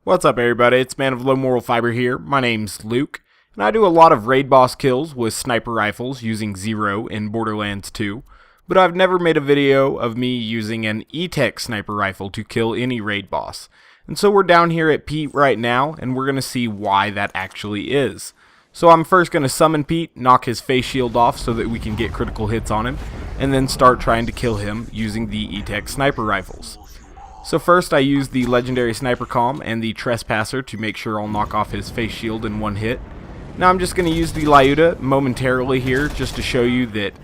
What's up, everybody? It's Man of Low Moral Fiber here. My name's Luke, and I do a lot of raid boss kills with sniper rifles using Zero in Borderlands 2, but I've never made a video of me using an Etech sniper rifle to kill any raid boss. And so we're down here at Pete right now, and we're going to see why that actually is. So I'm first going to summon Pete, knock his face shield off so that we can get critical hits on him, and then start trying to kill him using the Etech sniper rifles. So first I use the legendary sniper calm and the trespasser to make sure I'll knock off his face shield in one hit. Now I'm just going to use the Lyuda momentarily here just to show you that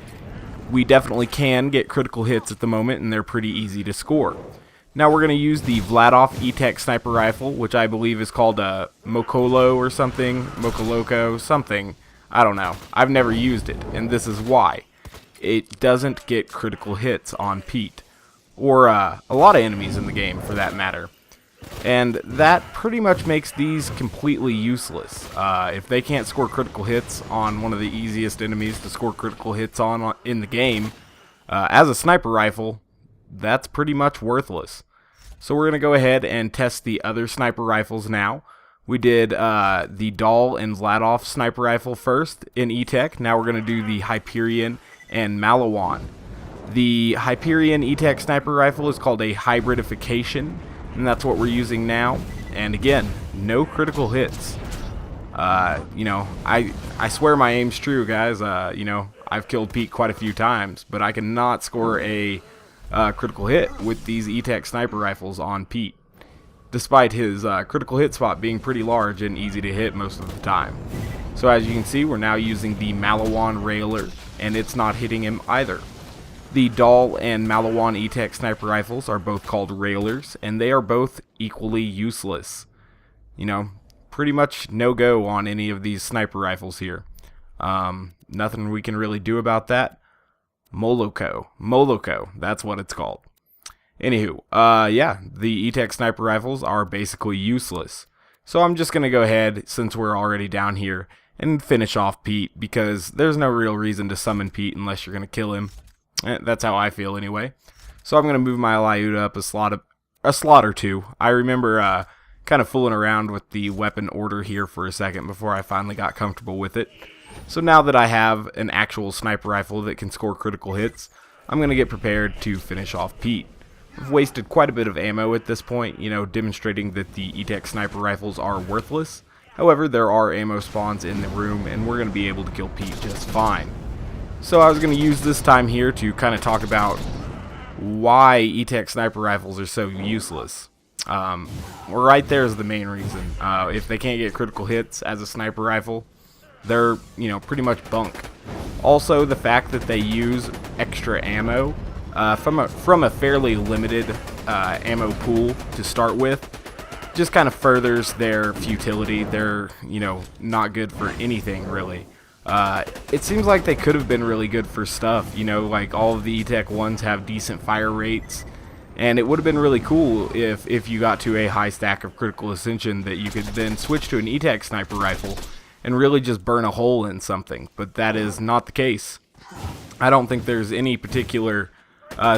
we definitely can get critical hits at the moment and they're pretty easy to score. Now we're going to use the Vladov Etech sniper rifle, which I believe is called a Mokolo or something, Mokoloko, something, I don't know. I've never used it, and this is why. It doesn't get critical hits on Pete. Or a lot of enemies in the game, for that matter. And that pretty much makes these completely useless. If they can't score critical hits on one of the easiest enemies to score critical hits on in the game, as a sniper rifle, that's pretty much worthless. So we're going to go ahead and test the other sniper rifles now. We did the Dahl and Vladov sniper rifle first in Etech. Now we're going to do the Hyperion and Mallow Wand. The Hyperion Etech sniper rifle is called a hybridification, and that's what we're using now. And again, no critical hits. I swear my aim's true, guys. I've killed Pete quite a few times, but I cannot score a critical hit with these Etech sniper rifles on Pete, despite his critical hit spot being pretty large and easy to hit most of the time. So as you can see, we're now using the Mallow Wand railer, and it's not hitting him either. The Dahl and Mallow Wand Etech sniper rifles are both called railers, and they are both equally useless. Pretty much no-go on any of these sniper rifles here. Nothing we can really do about that. Moloko, that's what it's called. Anywho, the Etech sniper rifles are basically useless. So I'm just going to go ahead, since we're already down here, and finish off Pete, because there's no real reason to summon Pete unless you're going to kill him. That's how I feel anyway. So I'm going to move my Lyuda up a slot or two. I remember kind of fooling around with the weapon order here for a second before I finally got comfortable with it. So now that I have an actual sniper rifle that can score critical hits, I'm going to get prepared to finish off Pete. I've wasted quite a bit of ammo at this point, demonstrating that the Etech sniper rifles are worthless. However, there are ammo spawns in the room, and we're going to be able to kill Pete just fine. So I was going to use this time here to kind of talk about why Etech sniper rifles are so useless. Right there is the main reason. If they can't get critical hits as a sniper rifle, they're pretty much bunk. Also, the fact that they use extra ammo from a fairly limited ammo pool to start with just kind of furthers their futility. They're not good for anything really. It seems like they could have been really good for stuff, like all of the Etech ones have decent fire rates, and it would have been really cool if you got to a high stack of critical ascension that you could then switch to an Etech sniper rifle and really just burn a hole in something, but that is not the case. I don't think there's any particular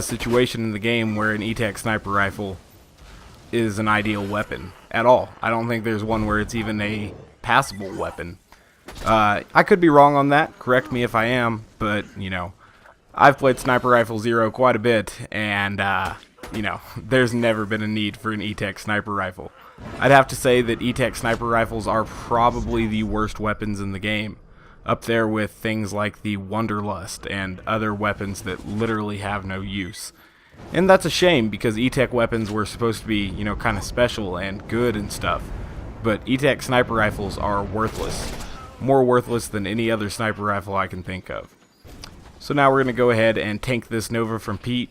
situation in the game where an Etech sniper rifle is an ideal weapon at all. I don't think there's one where it's even a passable weapon. I could be wrong on that, correct me if I am, but, I've played Sniper Rifle Zero quite a bit, and, there's never been a need for an Etech sniper rifle. I'd have to say that Etech sniper rifles are probably the worst weapons in the game, up there with things like the Wanderlust and other weapons that literally have no use. And that's a shame, because Etech weapons were supposed to be, kind of special and good and stuff, but Etech sniper rifles are worthless. More worthless than any other sniper rifle I can think of. So now we're going to go ahead and tank this Nova from Pete.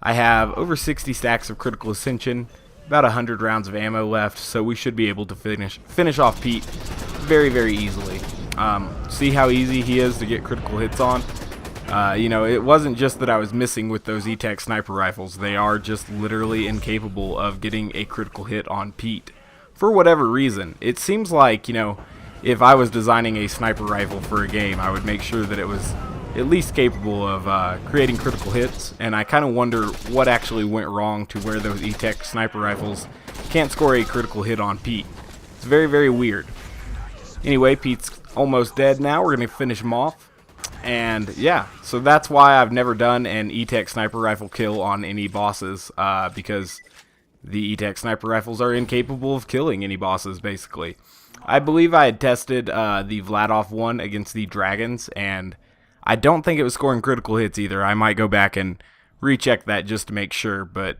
I have over 60 stacks of critical ascension, about 100 rounds of ammo left, so we should be able to finish off Pete very, very easily. See how easy he is to get critical hits on? It wasn't just that I was missing with those Etech sniper rifles. They are just literally incapable of getting a critical hit on Pete. For whatever reason. It seems like, if I was designing a sniper rifle for a game, I would make sure that it was at least capable of creating critical hits, and I kind of wonder what actually went wrong to where those Etech sniper rifles can't score a critical hit on Pete. It's very, very weird. Anyway, Pete's almost dead now. We're going to finish him off. And yeah, so that's why I've never done an Etech sniper rifle kill on any bosses, because the Etech sniper rifles are incapable of killing any bosses, basically. I believe I had tested the Vladof one against the dragons, and I don't think it was scoring critical hits either. I might go back and recheck that just to make sure, but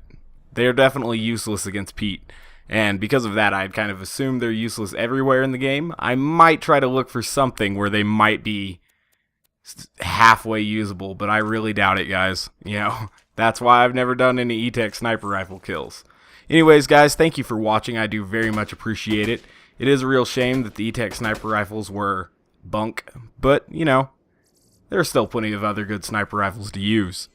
they're definitely useless against Pete. And because of that, I'd kind of assumed they're useless everywhere in the game. I might try to look for something where they might be halfway usable, but I really doubt it, guys. You know, that's why I've never done any Etech sniper rifle kills. Anyways, guys, thank you for watching. I do very much appreciate it. It is a real shame that the Etech sniper rifles were bunk, but, you know, there are still plenty of other good sniper rifles to use.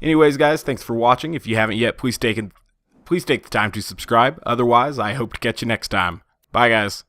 Anyways, guys, thanks for watching. If you haven't yet, please take the time to subscribe. Otherwise, I hope to catch you next time. Bye, guys.